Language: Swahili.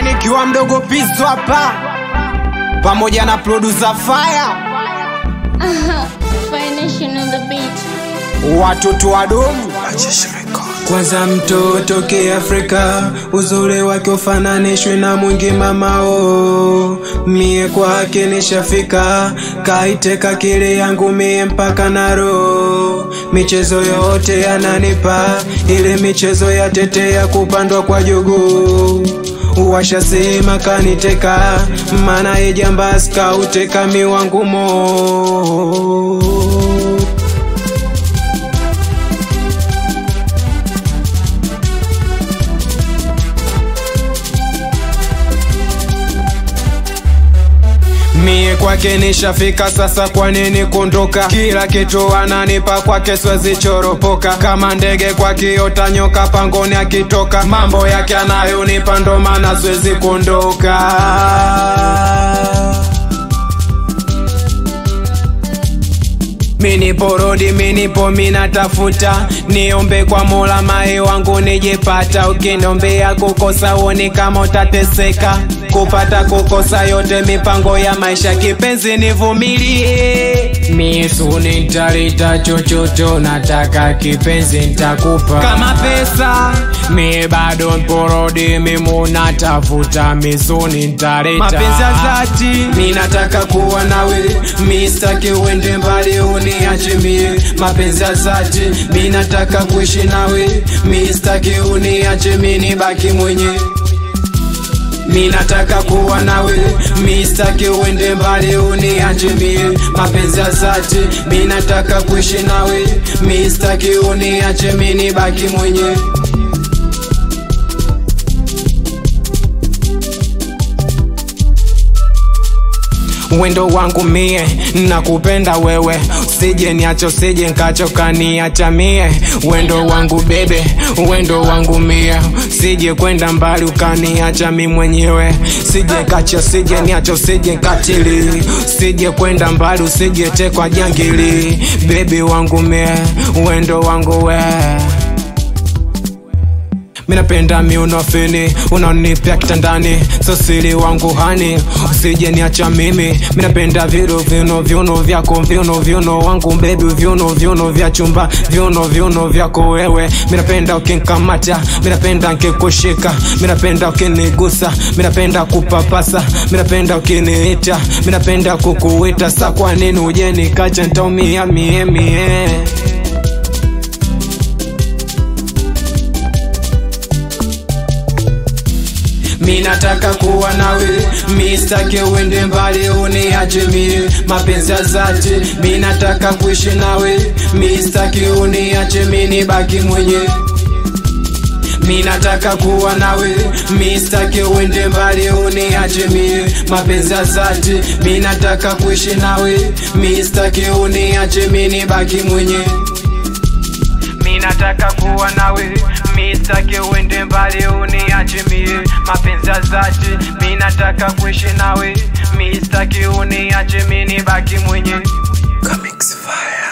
Nikiwa mdogo Pizzo hapa pamoja na producer Fire Fination on the beat. watoto wadomu. Kwanza mtoto kiafrika, uzuri wake ufananishwe na mwingi mamao. Mie kwake nishafika, kaiteka kile yangu mie mpaka naro. Michezo yote ananipa, ile michezo ya tete ya kupandwa kwa jogo. Washasema kaniteka, mana ejambas kauteka miwangu mo. Mie kwake nishafika, sasa kwa nini kundoka? Kila kitu ananipa, kwake siwezi choropoka. Kama ndege kwa kiota, nyoka pangoni akitoka. Mambo yake anayonipa, ndo maana siwezi kundoka. Mini porodi, mini po mina tafuta. Niombe kwa Mola mae wangu nijepata. Ukinombea kukosa uoni kama utateseka. Kupata kukosa yote mipango ya maisha, kipenzi nivumilie. Misu nitalita chochote nataka, kipenzi nitakupa. Kama pesa mie bado porodi, mimi natafuta. Misu nitalita mapenzi ya dhati, mimi nataka kuwa nawe. Mimi sitaki uende mbali uniache mie. Mapenzi ya dhati, mimi nataka kuishi nawe. Mimi sitaki uniache mimi nibaki mwenyewe. Mimi nataka kuwa nawe, mimi sitaki uende mbali uniache mie. Mapenzi ya dhati, mimi nataka kuishi nawe. Mimi sitaki uniache mimi nibaki mwenyewe. Wendo wangu mie, nakupenda wewe. Usije niacho, usije nkachoka niacha mie. Wendo wangu bebe, wendo wangu mie. Usije kwenda mbali ukaniacha mimi mwenyewe. Usije kacho, usije niacho, usije nkatili. Usije kwenda mbali, usije tekwa jangili. Baby wangu mie, wendo wangu we. Minapenda miunofini, unanipea kitandani. Sosili wangu hani, usije niacha mimi. Minapenda viuno vyako, viuno wangu baby. Viuno vya chumba, viuno vyako wewe. Minapenda ukinkamata, minapenda nkikushika. Minapenda ukinigusa, minapenda kupapasa. Minapenda ukiniita, minapenda kukuita. Sa kwa nini uje nikacha, nitaumia mie. Mimi nataka kuwa nawe, mimi sitaki uende mbali uniache mie. Mapenzi ya dhati, mimi nataka kuishi nawe. Mimi sitaki uniache mimi nibaki mwenyewe. Mimi nataka kuwa nawe, mimi sitaki uende mbali uniache mie. Mapenzi ya dhati, mimi nataka kuishi nawe. Mimi sitaki uniache mimi nibaki mwenyewe. Mimi nataka kuwa nawe, mimi sitaki uende mbali uniache mie. Mapenzi ya dhati, mimi nataka kuishi nawe. Mimi sitaki uniache mimi nibaki mwenyewe. Comics Fire.